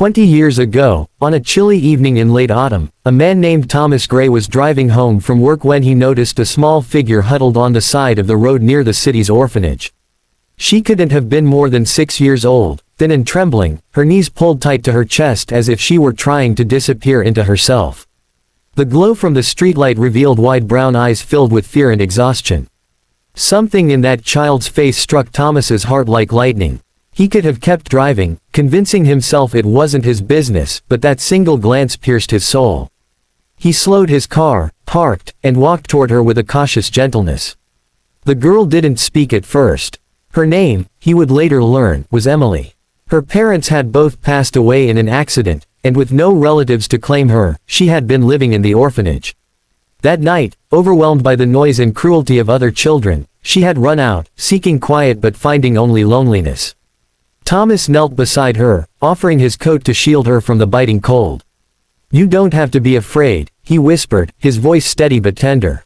20 years ago, on a chilly evening in late autumn, a man named Thomas Gray was driving home from work when he noticed a small figure huddled on the side of the road near the city's orphanage. She couldn't have been more than 6 years old, thin and trembling, her knees pulled tight to her chest as if she were trying to disappear into herself. The glow from the streetlight revealed wide brown eyes filled with fear and exhaustion. Something in that child's face struck Thomas's heart like lightning. He could have kept driving, convincing himself it wasn't his business, but that single glance pierced his soul. He slowed his car, parked, and walked toward her with a cautious gentleness. The girl didn't speak at first. Her name, he would later learn, was Emily. Her parents had both passed away in an accident, and with no relatives to claim her, she had been living in the orphanage. That night, overwhelmed by the noise and cruelty of other children, she had run out, seeking quiet but finding only loneliness. Thomas knelt beside her, offering his coat to shield her from the biting cold. "You don't have to be afraid," he whispered, his voice steady but tender.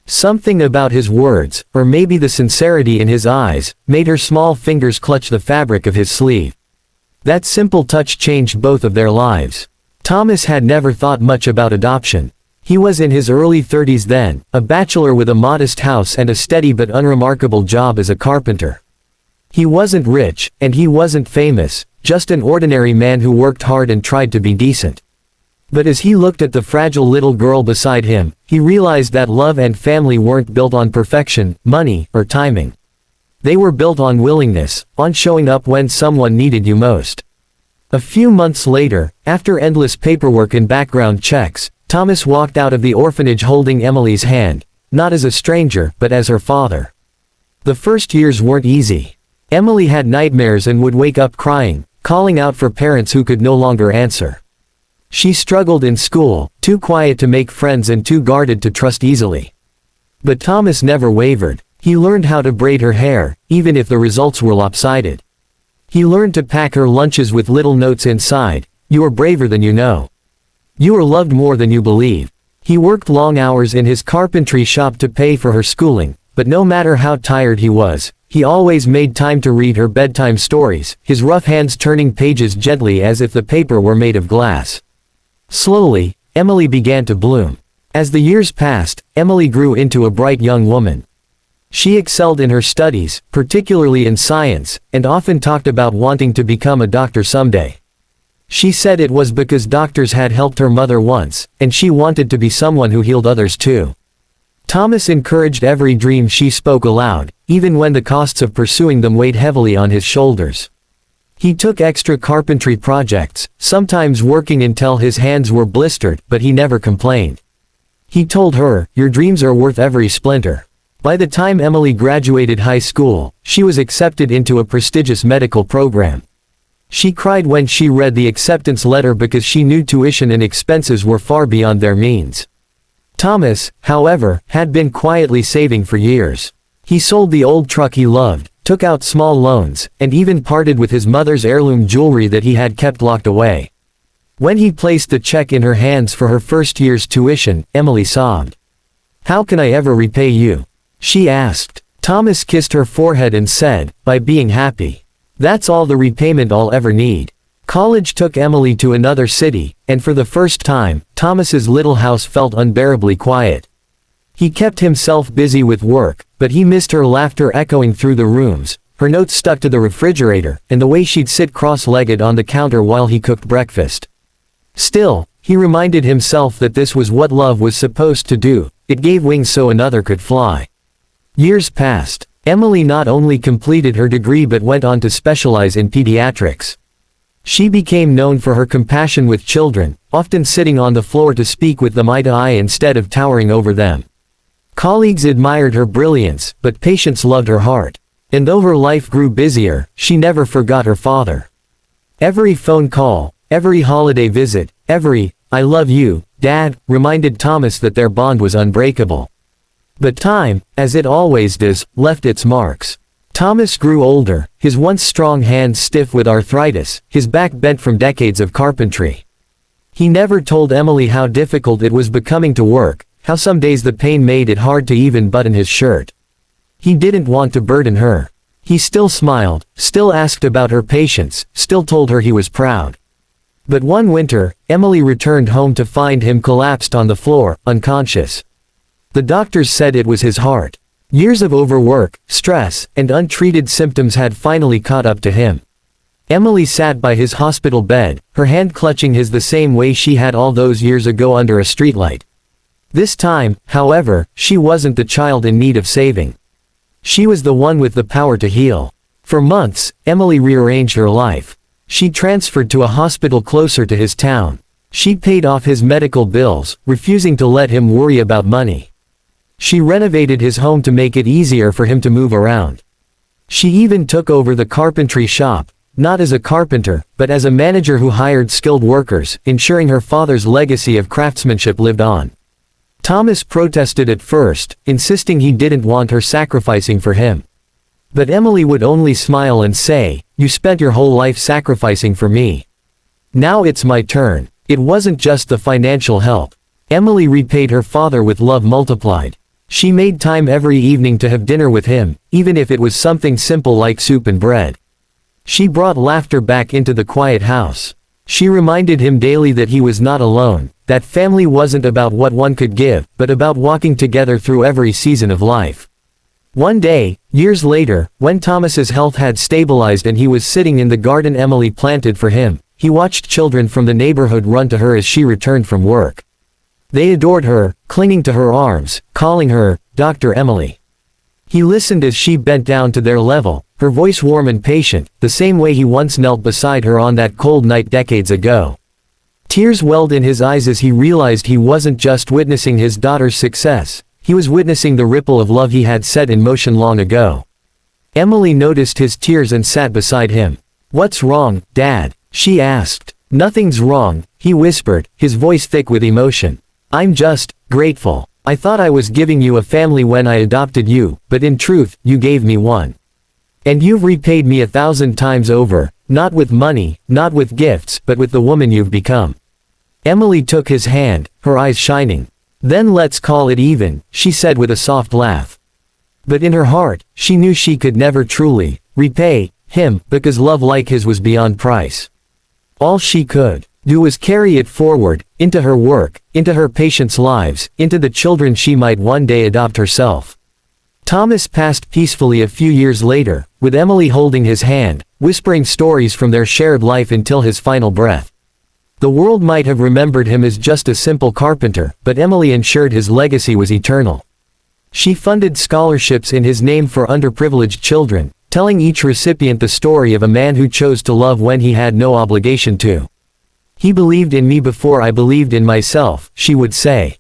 Something about his words, or maybe the sincerity in his eyes, made her small fingers clutch the fabric of his sleeve. That simple touch changed both of their lives. Thomas had never thought much about adoption. He was in his early 30s then, a bachelor with a modest house and a steady but unremarkable job as a carpenter. He wasn't rich, and he wasn't famous, just an ordinary man who worked hard and tried to be decent. But as he looked at the fragile little girl beside him, he realized that love and family weren't built on perfection, money, or timing. They were built on willingness, on showing up when someone needed you most. A few months later, after endless paperwork and background checks, Thomas walked out of the orphanage holding Emily's hand, not as a stranger, but as her father. The first years weren't easy. Emily had nightmares and would wake up crying, calling out for parents who could no longer answer. She struggled in school, too quiet to make friends and too guarded to trust easily. But Thomas never wavered. He learned how to braid her hair, even if the results were lopsided. He learned to pack her lunches with little notes inside: "You are braver than you know. You are loved more than you believe." He worked long hours in his carpentry shop to pay for her schooling, but no matter how tired he was, he always made time to read her bedtime stories, his rough hands turning pages gently as if the paper were made of glass. Slowly, Emily began to bloom. As the years passed, Emily grew into a bright young woman. She excelled in her studies, particularly in science, and often talked about wanting to become a doctor someday. She said it was because doctors had helped her mother once, and she wanted to be someone who healed others too. Thomas encouraged every dream she spoke aloud, even when the costs of pursuing them weighed heavily on his shoulders. He took extra carpentry projects, sometimes working until his hands were blistered, but he never complained. He told her, "Your dreams are worth every splinter." By the time Emily graduated high school, she was accepted into a prestigious medical program. She cried when she read the acceptance letter because she knew tuition and expenses were far beyond their means. Thomas, however, had been quietly saving for years. He sold the old truck he loved, took out small loans, and even parted with his mother's heirloom jewelry that he had kept locked away. When he placed the check in her hands for her first year's tuition, Emily sobbed. "How can I ever repay you?" she asked. Thomas kissed her forehead and said, "By being happy. That's all the repayment I'll ever need." College took Emily to another city, and for the first time, Thomas's little house felt unbearably quiet. He kept himself busy with work, but he missed her laughter echoing through the rooms, her notes stuck to the refrigerator, and the way she'd sit cross-legged on the counter while he cooked breakfast. Still, he reminded himself that this was what love was supposed to do: it gave wings so another could fly. Years passed. Emily not only completed her degree but went on to specialize in pediatrics. She became known for her compassion with children, often sitting on the floor to speak with them eye to eye instead of towering over them. Colleagues admired her brilliance, but patients loved her heart. And though her life grew busier, she never forgot her father. Every phone call, every holiday visit, every "I love you, Dad," reminded Thomas that their bond was unbreakable. But time, as it always does, left its marks. Thomas grew older, his once strong hands stiff with arthritis, his back bent from decades of carpentry. He never told Emily how difficult it was becoming to work, how some days the pain made it hard to even button his shirt. He didn't want to burden her. He still smiled, still asked about her patients, still told her he was proud. But one winter, Emily returned home to find him collapsed on the floor, unconscious. The doctors said it was his heart. Years of overwork, stress, and untreated symptoms had finally caught up to him. Emily sat by his hospital bed, her hand clutching his the same way she had all those years ago under a streetlight. This time, however, she wasn't the child in need of saving. She was the one with the power to heal. For months, Emily rearranged her life. She transferred to a hospital closer to his town. She paid off his medical bills, refusing to let him worry about money. She renovated his home to make it easier for him to move around. She even took over the carpentry shop, not as a carpenter, but as a manager who hired skilled workers, ensuring her father's legacy of craftsmanship lived on. Thomas protested at first, insisting he didn't want her sacrificing for him. But Emily would only smile and say, "You spent your whole life sacrificing for me. Now it's my turn." It wasn't just the financial help. Emily repaid her father with love multiplied. She made time every evening to have dinner with him, even if it was something simple like soup and bread. She brought laughter back into the quiet house. She reminded him daily that he was not alone, that family wasn't about what one could give, but about walking together through every season of life. One day, years later, when Thomas's health had stabilized and he was sitting in the garden Emily planted for him, he watched children from the neighborhood run to her as she returned from work. They adored her, clinging to her arms, calling her, Dr. Emily. He listened as she bent down to their level, her voice warm and patient, the same way he once knelt beside her on that cold night decades ago. Tears welled in his eyes as he realized he wasn't just witnessing his daughter's success. He was witnessing the ripple of love he had set in motion long ago. Emily noticed his tears and sat beside him. "What's wrong, Dad?" she asked. "Nothing's wrong," he whispered, his voice thick with emotion. "I'm just grateful. I thought I was giving you a family when I adopted you, but in truth, you gave me one. And you've repaid me 1,000 times over, not with money, not with gifts, but with the woman you've become." Emily took his hand, her eyes shining. "Then let's call it even," she said with a soft laugh. But in her heart, she knew she could never truly repay him, because love like his was beyond price. All she could do was carry it forward, into her work, into her patients' lives, into the children she might one day adopt herself. Thomas passed peacefully a few years later, with Emily holding his hand, whispering stories from their shared life until his final breath. The world might have remembered him as just a simple carpenter, but Emily ensured his legacy was eternal. She funded scholarships in his name for underprivileged children, telling each recipient the story of a man who chose to love when he had no obligation to. "He believed in me before I believed in myself," she would say.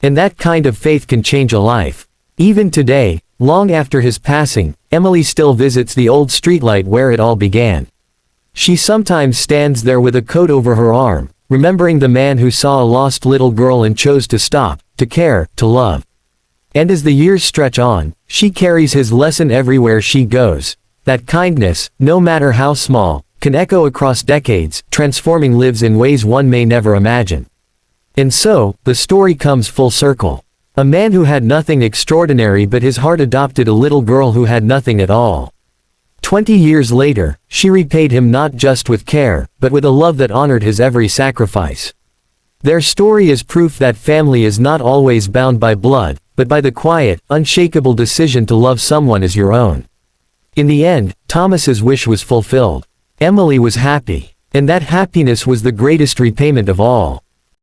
And that kind of faith can change a life. Even today, long after his passing, Emily still visits the old streetlight where it all began. She sometimes stands there with a coat over her arm, remembering the man who saw a lost little girl and chose to stop, to care, to love. And as the years stretch on, she carries his lesson everywhere she goes, that kindness, no matter how small, can echo across decades, transforming lives in ways one may never imagine. And so, the story comes full circle. A man who had nothing extraordinary but his heart adopted a little girl who had nothing at all. 20 years later, she repaid him not just with care, but with a love that honored his every sacrifice. Their story is proof that family is not always bound by blood, but by the quiet, unshakable decision to love someone as your own. In the end, Thomas's wish was fulfilled. Emily was happy. And that happiness was the greatest repayment of all.